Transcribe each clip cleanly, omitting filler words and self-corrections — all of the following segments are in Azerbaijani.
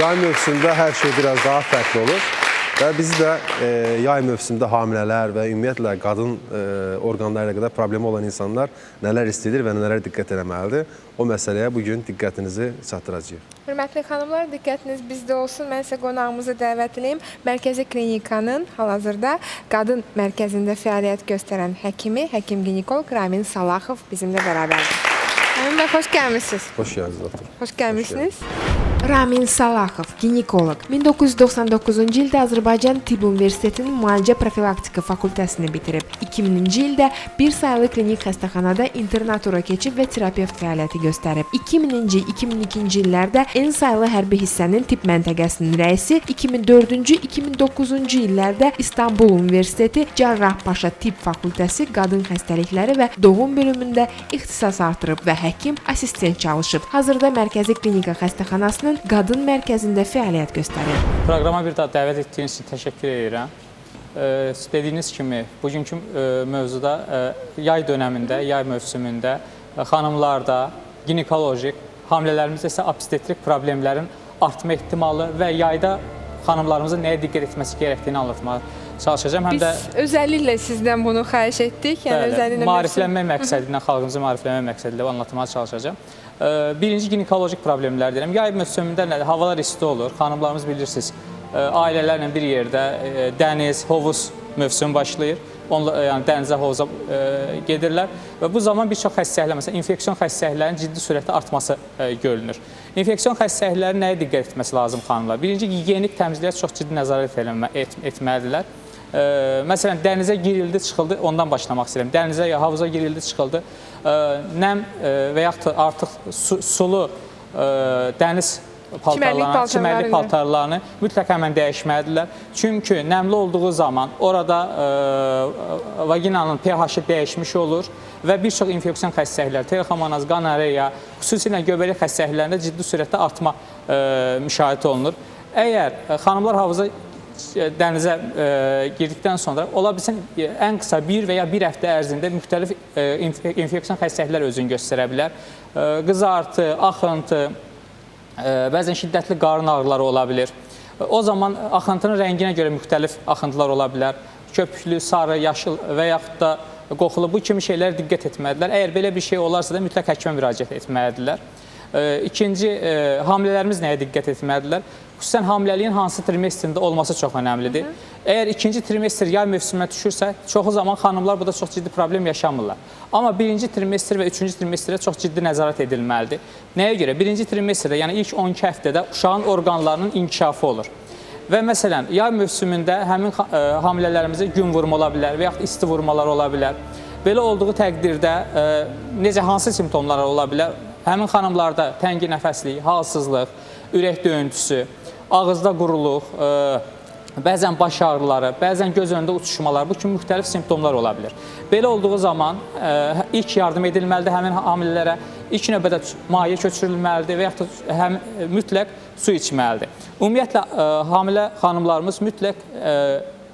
yay mövsümdə hər şey biraz daha fərqli olur. Və bizi də yay mövsümdə hamilələr və ümumiyyətlə qadın orqanlarıyla qədər problemi olan insanlar nələr istəyir və nələrə diqqət eləməlidir? O məsələyə bugün diqqətinizi çatdıracağıq. Hörmətli xanımlar, diqqətiniz bizdə olsun. Mən sizə qonağımızı dəvət edeyim. Mərkəzi klinikanın hal-hazırda qadın mərkəzində fəaliyyət göstərən həkimi, həkim-ginekoloq Ramin Salaxov bizimlə bərabərdir. Ramin bəy, xoş gəlmişsiniz. Xoş gəldiniz, doktor. Xoş gəlmişsiniz. Ramin Salaxov, ginekoloq. 1999-cu ildə Azərbaycan Tibb Universitetinin Müalicə Profilaktika fakültəsini bitirib. 2000-ci ildə bir sayılı klinik xəstəxanada internatura keçib və terapevt fəaliyyəti göstərib. 2000-ci, 2002-ci illərdə en sayılı hərbi hissənin tibb məntəqəsinin rəisi, 2004-cü, 2009-cu illərdə İstanbul Universiteti Cərrahpaşa Tibb Fakültəsi qadın xəstəlikləri və doğum bölümündə ixtisas artırıb və həkim assistent çalışıb. Hazırda Mərkəzi Klinika xəstəxanasının qadın mərkəzində fəaliyyət göstərir. Proqrama bir daha dəvət etdiyiniz üçün təşəkkür edirəm. Dediyiniz kimi, bugünkü mövzuda yay dönəmində, yay mövsümündə xanımlarda ginekolojik, hamilərimizdə isə obstetrik problemlərin artma ehtimalı və yayda xanımlarımızın nəyə diqqət etməsi gərəkdiyini anlatmağa çalışacağım. Biz özəlliklə sizdən bunu xahiş etdik. Maariflənmə məqsədilə, xalqımızı maariflənmə məqsədilə anlatmağa çalışacağım. Birinci ginekolojik problemlər deyirəm. Yay mövsümündə nədir? Havalar isti olur. Xanımlarımız bilirsiniz, ailələrlə bir yerdə dəniz, hovuz mövsümü başlayır. Yəni dənizə, hovuza gedirlər və bu zaman bir çox xəstəliklər, məsələn, infeksion xəstəliklərin ciddi sürətlə artması görülür. İnfeksion xəstəliklərin nəyə diqqət etməsi lazım xanımlar? Birinci, gigiyenik təmizliyə çox ciddi nəzarət etməlidirlər. Məsələn, dənizə girildi, çıxıldı, ondan başlamaq istəyirəm. Dənizə ya havuza girildi, çıxıldı, nəm və yaxud artıq sulu dəniz paltarlarını, çimərlik paltarlarını mütləq həmən dəyişməlidirlər. Çünki nəmli olduğu zaman orada vaginanın pH-ı dəyişmiş olur və bir çox infeksion xəstəliklər, trixomonaz, gonoreya, xüsusilə göbələk xəstəliklərində ciddi sürətdə artma müşahidə olunur. Əgər xanımlar havuza dənizə girdikdən sonra ola bilsin ən qısa bir və ya bir həftə ərzində müxtəlif infeksion xəstəliklər özünü göstərə bilər. Qızartı, axıntı, bəzən şiddətli qarın ağrıları ola bilir. O zaman axıntının rənginə görə müxtəlif axıntılar ola bilər. Köpüklü, sarı, yaşıl və yaxud da qoxulu bu kimi şeylərə diqqət etməlidirlər. Əgər belə bir şey olarsa da mütləq həkimə müraciət etməlidirlər. İkinci, hamilələrimiz nəyə diqqət etməlidirlər? Xüsusən hamiləliyin hansı trimestrində olması çox önəmlidir. Əgər ikinci trimestr yay mövsümünə düşürsə, çoxu zaman xanımlar burada çox ciddi problem yaşamırlar. Amma birinci trimestr və üçüncü trimestrə çox ciddi nəzarət edilməlidir. Nəyə görə? Birinci trimestrdə, yəni ilk 12 həftədə uşağın orqanlarının inkişafı olur. Və məsələn, yay mövsümündə həmin hamilələrimizə gün vurma ola bilər və yaxud isti vurmalar ola bilər. Belə olduğu təqdirdə necə, hansı simptomlar ola bilər? Həmin xanımlarda təngi nəfəslik, halsızlıq, ürək döyüntüsü, ağızda quruluq, bəzən baş ağrıları, bəzən göz önündə uçuşmalar, bu kimi müxtəlif simptomlar ola bilir. Belə olduğu zaman ilk yardım edilməlidir həmin hamilələrə, ilk növbədə maye köçürülməlidir və yaxud da mütləq su içməlidir. Ümumiyyətlə, hamilə xanımlarımız mütləq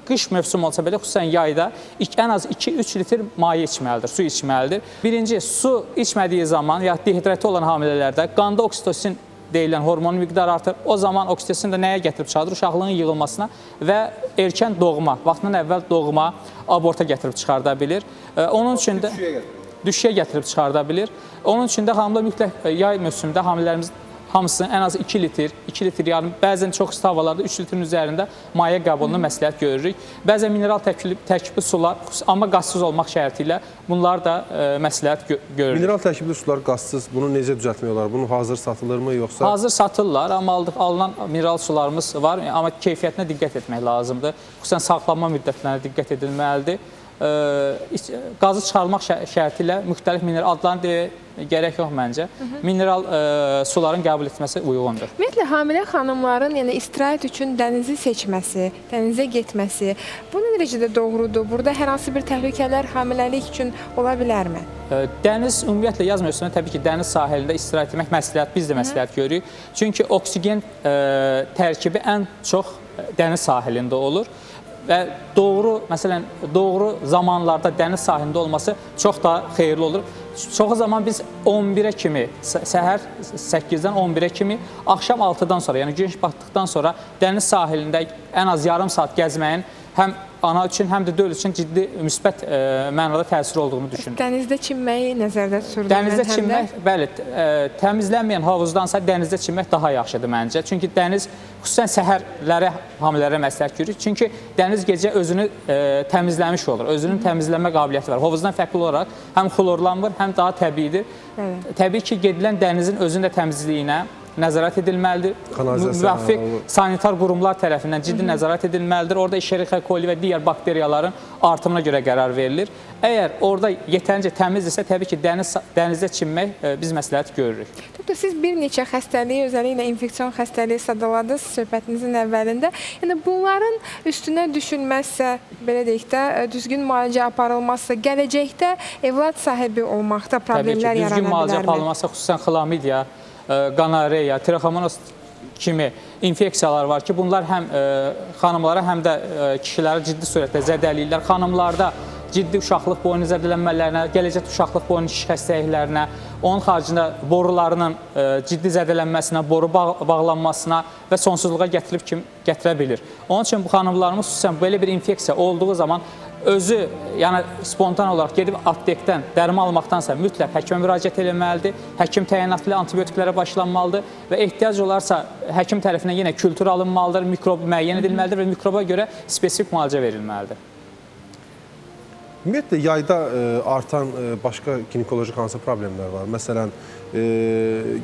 qış mövsüm olsa belə, xüsusən yayda ən az 2-3 litr maye içməlidir, su içməlidir. Birinci, su içmədiyi zaman, ya dehidrati olan hamilələrdə qanda oksitosin deyilən hormonun miqdarı artır. O zaman oksitosin də nəyə gətirib çıxardır? Uşaqlığın yığılmasına və erkən doğma, vaxtından əvvəl doğma, aborta gətirib çıxarda bilir. Onun üçün də düşüyə gətirib çıxarda bilir. Onun üçün də xanımlar mütləq yay mövsümündə hamilələrimiz hamısını ən az 2 litr yarım, bəzən çox isti havalarda 3 litrin üzərində maye qəbulunu məsləhət görürük. Bəzən mineral tərkibli sular, amma qazsız olmaq şərti ilə bunlar da məsləhət görürük. Mineral tərkibli sular qazsız, bunu necə düzəltmək olar? Bunu hazır satılırmı, yoxsa? Hazır satırlar, amma alınan mineral sularımız var, amma keyfiyyətinə diqqət etmək lazımdır. Xüsusən saxlanma müddətlərinə diqqət edilməlidir. Qazı çıxarmaq şərti ilə müxtəlif mineral adlarını gərək yox məncə. Mineral suların qəbul etməsi uyğundur. Ümumiyyətlə, hamilə xanımların istirahət üçün dənizi seçməsi, dənizə getməsi, bu nə dərəcədə doğrudur? Burada hər hansı bir təhlükələr hamiləlik üçün ola bilərmi? Dəniz, ümumiyyətlə, yaz mövsümündə təbii ki, dəniz sahilində istirahət etmək məsləhət, biz də məsləhət görürük. Çünki oksigen tərkibi ən çox dəniz sahilində olur. Və doğru, məsələn, doğru zamanlarda dəniz sahilində olması çox daha xeyirli olur. Çoxu zaman biz 11-ə kimi, səhər 8-dən 11-ə kimi, axşam 6-dan sonra, yəni günəş batdıqdan sonra dəniz sahilində ən az yarım saat gəzməyin həm ana üçün, həm də döl üçün ciddi müsbət mənada təsir olduğunu düşünürəm. Dənizdə çimməyi nəzərdə tuturdu. Dənizdə çimmək, bəli, təmizlənməyən hovuzdansa dənizdə çimmək daha yaxşıdır məncə. Çünki dəniz, xüsusən səhərlərə, hamilələrə məsləhət görür. Çünki dəniz gecə özünü təmizləmiş olur, özünün təmizlənmə qabiliyyəti var. Hovuzdan fərqli olaraq həm xlorlanmır, həm daha təbiidir. Təbii ki, gedilən dənizin özünün də təmizliyinə nəzarət edilməlidir. Müvafiq sanitar qurumlar tərəfindən ciddi nəzarət edilməlidir. Orada Escherichia coli və digər bakteriyaların artımına görə qərar verilir. Əgər orada yetərincə təmizdirsə, təbii ki, dənizdə çimmək biz məsləhət görürük. Doktor, siz bir neçə xəstəliyi, özəlliklə infeksion xəstəliyi sadaladınız söhbətinizin əvvəlində. Yəni, bunların üstünə düşünməzsə, belə deyək də, düzgün müalicə aparılmazsa, gələcəkdə evlad sahibi olmaqda problemlər yarana bilərmi? Düzgün müalicə aparılmazsa, xüsusən xlamidiya, qanareya, trixomonos kimi infeksiyalar var ki, bunlar həm xanımlara, həm də kişiləri ciddi surətdə zədələyirlər. Xanımlarda ciddi uşaqlıq boynu zədələnmələrinə, gələcək uşaqlıq boynu şiş xəstəliklərinə, onun xaricində borularının ciddi zədələnməsinə, boru bağlanmasına və sonsuzluğa gətirə bilir. Onun üçün bu xanımlarımız xüsusən belə bir infeksiya olduğu zaman özü, yəni spontan olaraq gedib aptekdən dərman almaqdansa mütləq həkimə müraciət etməlidir. Həkim təyinatlı antibiotiklərə başlanmalıdır və ehtiyac olarsa həkim tərəfindən yenə kültür alınmalıdır, mikrob müəyyən edilməlidir və mikroba görə spesifik müalicə verilməlidir. Ümumiyyətlə, yayda artan başqa ginekoloji hansı problemlər var? Məsələn,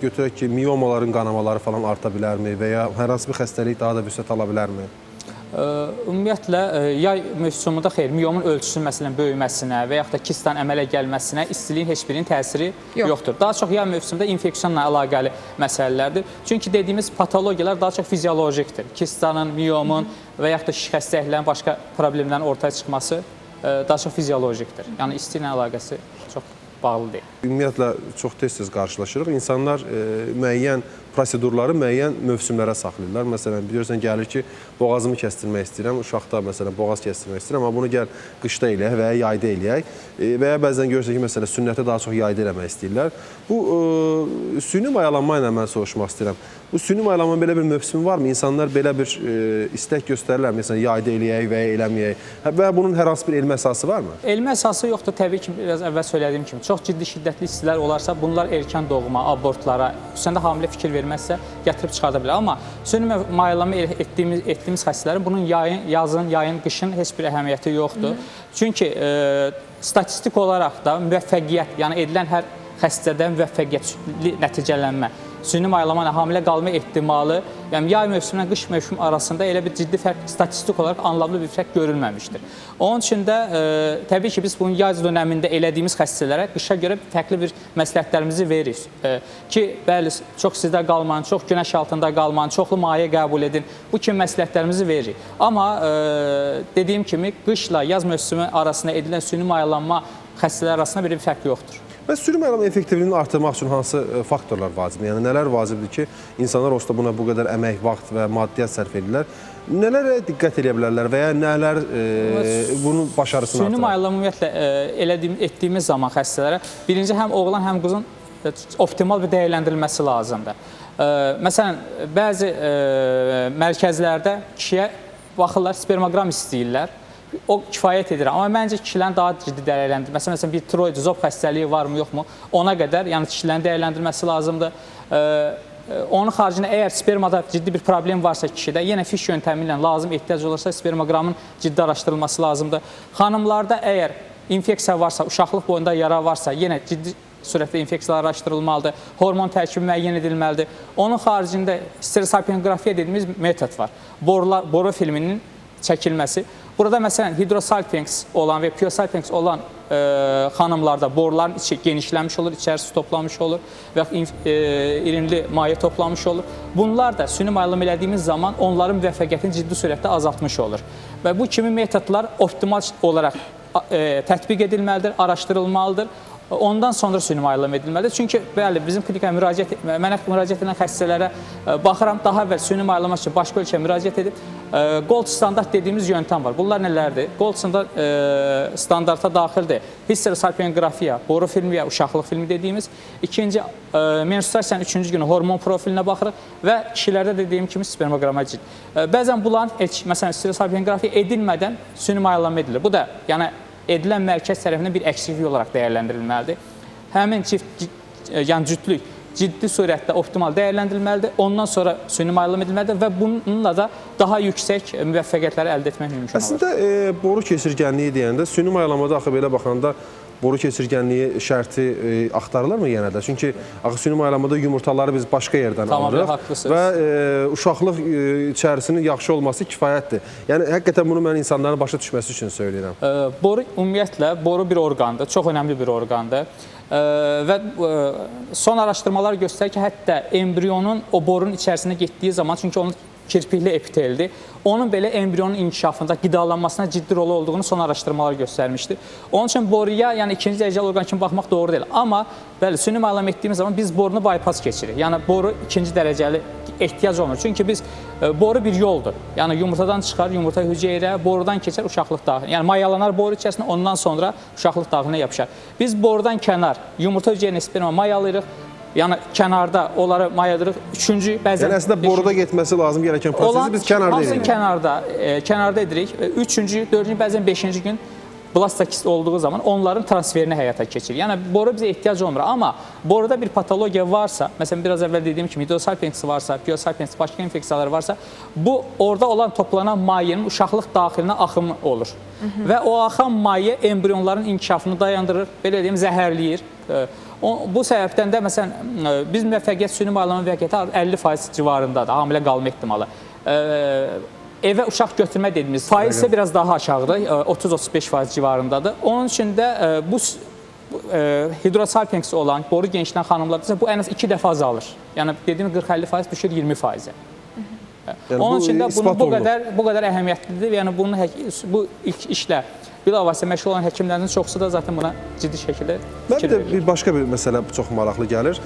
götürək ki, miomaların qanamaları falan arta bilərmi və ya hər hansı bir xəstəlik daha da vüsət ala bilərmi? Ümumiyyətlə, yay mövsümündə xeyr, miomun ölçüsünün məsələn böyüməsinə və yaxud da kistan əmələ gəlməsinə istiliyin heç birinin təsiri yoxdur. Daha çox yay mövsümündə infeksiyonla əlaqəli məsələlərdir. Çünki dediyimiz patologiyalar daha çox fiziolojikdir. Kistanın, miomun və yaxud da şiş xəstəliklərin başqa problemlərin ortaya çıxması daha çox fiziolojikdir. Yəni, isti ilə əlaqəsi çox bağlı deyil. Ümumiyyətlə, çox tez-tez qarşılaşırıq. İnsanlar müəyyən prosedurları müəyyən mövsümlərə saxlayırlar. Məsələn, bilirsən, gəlir ki, boğazımı kəstirmək istəyirəm, uşaqda məsələn, boğaz kəstirmək istəyirəm, amma bunu gəl qışda eləyək və ya yayda eləyək. Və ya bəzən görürsən ki, məsələn, sünnəti daha çox yayda eləmək istəyirlər. Bu, süni mayalanma ilə mən soruşmaq istəyirəm. Bu süni mayalanma belə bir mövsümü varmı? İnsanlar belə bir istək göstərirlər, məsələn, yayda eləyək və ya eləməyək. Və bunun hər hansı bir elmi əsası varmı? Elmi əsası yoxdur. Təbii ki, biraz əvvəl söylədiyim kimi, çox ciddi şiddətli istilər olarsa, bunlar erkən doğuma, abortlara, xüsusən də hamilə fikir verməzsə gətirib çıxarda bilər. Amma süni mayalanma etdiyimiz xəstələrin bunun yazın, qışın heç bir əhəmiyyəti yoxdur. Çünki statistik olaraq da müvəffəqiyyət, yəni edilən hər xəstədə müvəffəqiyyətli nəticələnmə, süni mayalama ilə hamilə qalma ehtimalı, yəni yay mövsümü ilə qış mövsümü arasında elə bir ciddi fərq, statistik olaraq anlamlı bir fərq görülməmişdir. Onun üçün də təbii ki, biz bunu yay dönəmində elədiyimiz xəstələrə qışa görə fərqli bir məsləhətlərimizi veririk. Ki, bəli, çox sizdə qalmayın, çox günəş altında qalmayın, çoxlu maye qəbul edin, bu kimi məsləhətlərimizi veririk. Amma dediyim kimi, qışla yaz mövsümü arasında edilən süni mayalanma xəstələr arasında bir fərq yoxdur. Və süni mayalanma effektivliyini artırmaq üçün hansı faktorlar vacibdir? Yəni, nələr vacibdir ki, insanlar olsa buna bu qədər əmək, vaxt və maddiyyat sərf edirlər? Nələrə diqqət edə bilərlər və ya nələr bunun başarısını artırır? Süni mayalanma ümumiyyətlə etdiyimiz zaman xəstələrə birinci həm oğlan, həm qızın optimal bir dəyərləndirilməsi lazımdır. Məsələn, bəzi mərkəzlərdə kişiyə baxırlar, spermoqram istəyirlər. O kifayət edir. Amma məncə kişilərin daha ciddi dəyərləndirir. Məsələn, bir tiroid, zob xəstəliyi varmı, yoxmu? Ona qədər, yəni kişilərin dəyərləndirilməsi lazımdır. Onun xaricində əgər spermada ciddi bir problem varsa kişidə, yenə fiş yöntəmi ilə lazım ehtiyac olursa spermoqramın ciddi araşdırılması lazımdır. Xanımlarda əgər infeksiya varsa, uşaqlıq boyunda yara varsa, yenə ciddi sürətdə infeksiyalar araşdırılmalıdır. Hormon tərkibi müəyyən edilməlidir. Onun xaricində stereosapionografiya dediğimiz metod var. Boru filminin çəkilməsi. Burada məsələn hidrosalpinx olan və piosalpinx olan xanımlarda boruların içi genişlənmiş olur, içərisi toplamış olur və irinli maye toplamış olur. Bunlar da süni mayalama elədiyimiz zaman onların müvəffəqiyyətini ciddi sürətdə azaltmış olur. Və bu kimi metodlar optimal olaraq tətbiq edilməlidir, araşdırılmalıdır. ondan sonra süni müayinə edilməlidir. Çünki bəli, bizim klinikaya mənə müraciət edən xəstələrə baxıram, daha əvvəl süni müayinə üçün başqa ölkəyə müraciət edib, Gold standart dediyimiz yöntəm var. Bunlar nələrdir? Gold standarta daxildir histerosalpingografiya, boru filmi və uşaqlıq filmi dediyimiz. İkinci, menstruasiyanın 3-cü günü hormon profilinə baxırıq və kişilərdə dediyim kimi spermoqrama cilt. Bəzən bunların məsələn, histerosalpingografiya edilmədən süni müayinə edilir. Bu da yəni edilən mərkəz tərəfindən bir əksiklik olaraq dəyərləndirilməlidir. Həmin yəni cütlük ciddi surətdə optimal dəyərləndirilməlidir. Ondan sonra süni müayinə edilməlidir və bununla da daha yüksək müvəffəqiyyətləri əldə etmək mümkün olur. Əslində boru keçirgənliyi deyəndə süni müayinədə axı belə baxanda boru keçirgənliyi şərti axtarılırmı yenə də? Çünki axı süni müayinədə yumurtaları biz başqa yerdən alırıq və uşaqlıq içərisinin yaxşı olması kifayətdir. Yəni həqiqətən bunu mən insanların başa düşməsi üçün söyləyirəm. Boru ümumiyyətlə bir orqandır, çox önəmli bir orqandır. Və son araşdırmalar göstərir ki, hətta embrionun o borunun içərisinə getdiyi zaman, çünki onun kirpikli epiteldir, onun belə embrionun inkişafında, qidalanmasına ciddi rolu olduğunu son araşdırmalar göstərmişdir. Onun üçün boruya, yəni ikinci dərəcəli orqan kimi baxmaq doğru deyil. Amma bəli, süni müayinə etdiyimiz zaman biz borunu bypass keçirik. Yəni boru ikinci dərəcəli ehtiyac olmur. Çünki biz boru bir yoldur. Yəni yumurtadan çıxar, yumurta hüceyrə, borudan keçər uşaqlıq daxilinə. Yəni mayalanar boru içərisində, ondan sonra uşaqlıq daxilinə yapışar. Biz borudan kənar yumurta hüceyrə sperma mayalayırıq. Yəni kənarda onları mayadırıq. Üçüncü, bəzən... Yəni əslində boruda getməsi lazım gerəkən prosesi biz kənarda edirik. Kənarda edirik. Üçüncü, dördüncü, bəzən beşinci gün blastakist olduğu zaman onların transferini həyata keçirir. Yəni boru bizə ehtiyac olmur. Amma boruda bir patologiya varsa, məsələn biraz əvvəl dediyim kimi hidrosalpinksi varsa, biosalpinksi, başqa infeksiyalar varsa, bu orada olan toplanan mayenin uşaqlıq daxilinə axımı olur. Və o axan maye embrionların inkişafını dayandırır, belə deyim, zəhərləyir. Bu səbəbdən də məsələn biz müvəffəqiyyət süni müayinə müvəffəqiyyəti 50% civarındadır, hamilə qalma ehtimalı. Evə uşaq götürmə dediyimiz faiz isə biraz daha aşağıdır, 30-35% civarındadır. Onun üçün də bu hidrosalpinksi olan boru genişlən xanımlarda bu ən az 2 dəfə azalır. Yəni dediyim 40-50% düşür 20%-ə. Onun üçün də bu qədər əhəmiyyətlidir. Yəni bu ilk işlə bilavasitə məşğul olan həkimlərin çoxusu da zaten buna ciddi şəkildə fikir verir. Bir başqa bir məsələ çox maraqlı gəlir.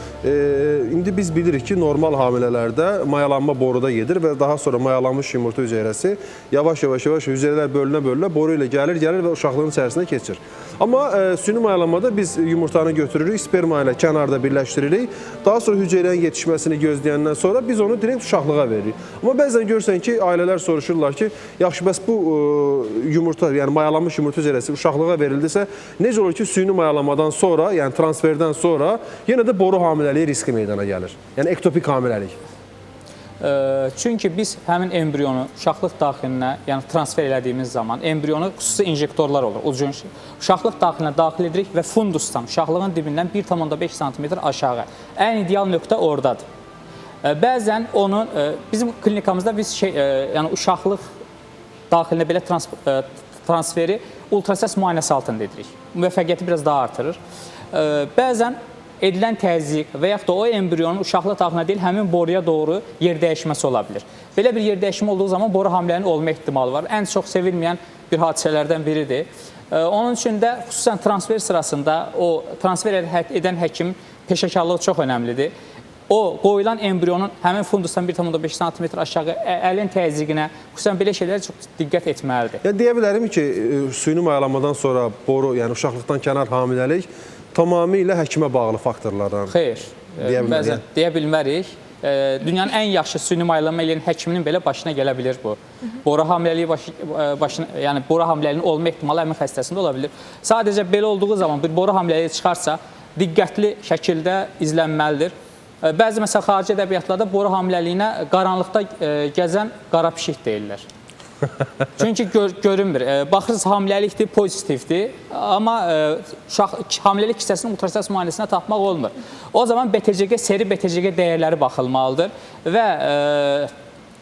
İndi biz bilirik ki, normal hamilələrdə mayalanma boruda gedir və daha sonra mayalanmış yumurta hüceyrəsi yavaş-yavaş hüceyrələr bölünə-bölünə boru ilə gəlir və uşaqlığın içərisinə keçir. Amma süni mayalanmada biz yumurtanı götürürük, sperma ilə kənarda birləşdiririk. Daha sonra hüceyrənin yetişməsini gözləyəndən sonra biz onu direkt uşaqlığa veririk. Amma bəzən görürsən ki, ailələr soruşurlar ki, yaxşı, bəs bu yumurta, yəni mayalanmış yumurta hüceyrəsi uşaqlığa verildisə, necə olur ki, süni mayalamadan sonra, yəni transferdən sonra yenə də boru hamiləliyi riski meydana gəlir. Yəni ektopik hamiləlik. Çünki biz həmin embrionu uşaqlıq daxilinə, yəni transfer elədiyimiz zaman embrionu xüsusi injektorlar olur. Uşaqlıq daxilinə daxil edirik və fundusdan, uşaqlığın dibindən 1,5 sm aşağı. Ən ideal nöqtə oradadır. Bəzən onun, bizim klinikamızda biz yəni uşaqlıq daxilinə belə transferi ultrasəs müayinəsi altında edirik. Müvəffəqiyyəti biraz daha artırır. Bəzən edilən təzyiq və yaxud da o embrionun uşaqlıq daxilinə deyil, həmin boruya doğru yer dəyişməsi ola bilir. Belə bir yer dəyişimi olduğu zaman boru hamiləliyinin olma ehtimalı var. Ən çox sevilməyən bir hadisələrdən biridir. Onun üçün də xüsusən transfer sırasında o transfer edən həkim peşəkarlığı çox önəmlidir. O qoyulan embrionun həmin fundusdan 1,5 sm aşağı əlin təzyiqinə, xüsusən belə şeylərə çox diqqət etməlidir. Yəni deyə bilərim ki, süni mayalamadan sonra boru, yəni uşaqlıqdan kənar hamiləlik tamamilə həkimə bağlı faktorlardan. Xeyr, bəzən deyə bilmərik. Dünyanın ən yaxşı süni mayalama eləyən həkiminin belə başına gələ bilir bu. Boru hamiləliyi yəni boru hamiləliyinin olma ehtimalı həmin xəstəsində ola bilir. Sadəcə belə olduğu zaman bir boru hamiləliyi çıxarsa, diqqətli şəkildə izlənməlidir. Bəzi məsəl xarici ədəbiyyatlarda boru hamiləliyinə qaranlıqda gəzən qara pişik deyirlər. Çünki görünmür. Baxırsınız, hamiləlikdir, pozitivdir. Amma hamiləlik hissəsinin ultrasəs müayinəsinə tapmaq olmur. O zaman BTCG, seri BTCG dəyərləri baxılmalıdır. Və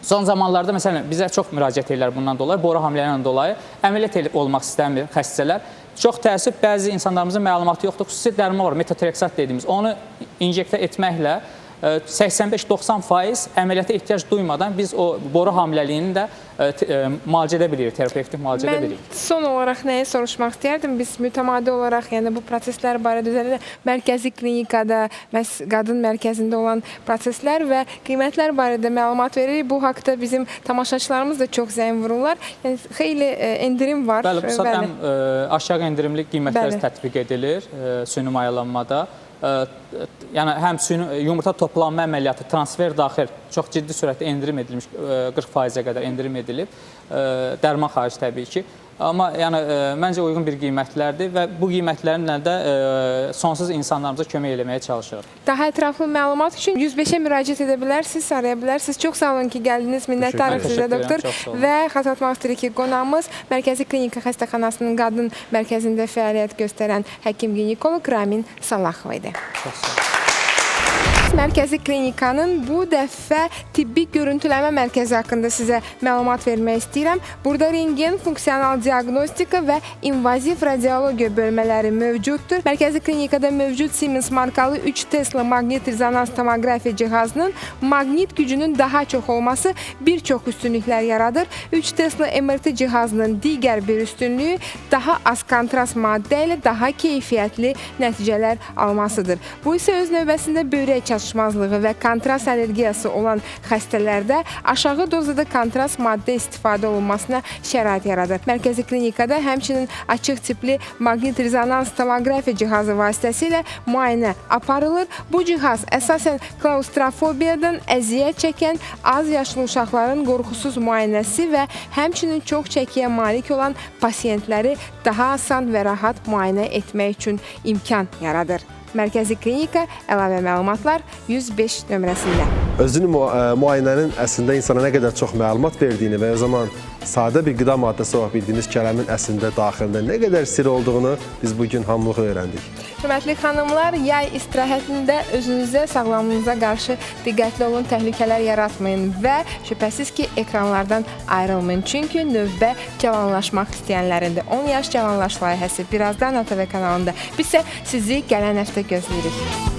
son zamanlarda, məsələn, bizə çox müraciət edirlər bundan dolayı, boru hamiləliyinə dolayı əməliyyat olmaq istəmir xəstələr. Çox təəssüf, bəzi insanlarımızın məlumatı yoxdur. Xüsusi dərman var, metotrexat dediyimiz. Onu injektə etməklə 85-90% əməliyyata ehtiyac duymadan biz o boru hamiləliyini də müalicə edə bilirik, terapevtik müalicə edə bilirik. Mən son olaraq nəyi soruşmaq istəyərdim? Biz mütəmadi olaraq, yəni bu proseslər barədə özəlliklə mərkəzi klinikada, qadın mərkəzində olan proseslər və qiymətlər barədə məlumat veririk. Bu haqda bizim tamaşaçılarımız da çox zəng vururlar. Yəni xeyli endirim var. Bəli, bu saat həm aşağı endirimli qiymətlər tətbiq edilir süni mayalanmada. Yəni həm yumurta toplanma əməliyyatı, transfer daxil çox ciddi sürətdə endirim edilmiş, 40%-ə qədər endirim edilib. Dərman xarici təbii ki. Amma yəni məncə uyğun bir qiymətlərdir və bu qiymətlərlə də sonsuz insanlarımıza kömək eləməyə çalışırıq. Daha ətraflı məlumat üçün 105-ə müraciət edə bilərsiniz, araya bilərsiniz. Çox sağ olun ki, gəldiniz. Minnətdarıq sizə doktor. Və xatırlatmaq istəyirik ki, qonağımız Mərkəzi Klinika Xəstəxanasının qadın mərkəzində fəaliyyət göstərən həkim-ginekoloq Ramin Salaxov idi. Çox sağ olun. Mərkəzi Klinikanın bu dəfə tibbi görüntüləmə mərkəzi haqqında sizə məlumat vermək istəyirəm. Burada rengen, funksional diaqnostika və invaziv radiologiya bölmələri mövcuddur. Mərkəzi Klinikada mövcud Siemens markalı 3 Tesla maqnit rezonans tomoqrafiya cihazının maqnit gücünün daha çox olması bir çox üstünlüklər yaradır. 3 Tesla MRT cihazının digər bir üstünlüyü daha az kontrast maddə ilə daha keyfiyyətli nəticələr almasıdır. Bu isə öz növbəsində böyrək çatışmazlığı və kontrast allergiyası olan xəstələrdə aşağı dozada kontrast maddə istifadə olunmasına şərait yaradır. Mərkəzi klinikada həmçinin açıq tipli maqnit rezonans tomoqrafiya cihazı vasitəsilə müayinə aparılır. Bu cihaz əsasən klaustrofobiyadan əziyyət çəkən az yaşlı uşaqların qorxusuz müayinəsi və həmçinin çox çəkiyə malik olan pasiyentləri daha asan və rahat müayinə etmək üçün imkan yaradır. Mərkəzi Klinika, əlavə məlumatlar 105 nömrəsində. Özünü müayinənin əslində insana nə qədər çox məlumat verdiyini və o zaman sadə bir qida maddəsi olaraq bildiyimiz kələmin əslində daxilində nə qədər sirr olduğunu biz bugün hamılıqla öyrəndik. Hörmətli xanımlar, yay istirahətində özünüzə, sağlamlığınıza qarşı diqqətli olun, təhlükələr yaratmayın və şübhəsiz ki, ekranlardan ayrılmayın. Çünki növbə cavanlaşmaq istəyənlərində 10 yaş cavanlaş layihəsi birazdan ATV kanalında. Biz isə sizi gələn həftə gözləyirik.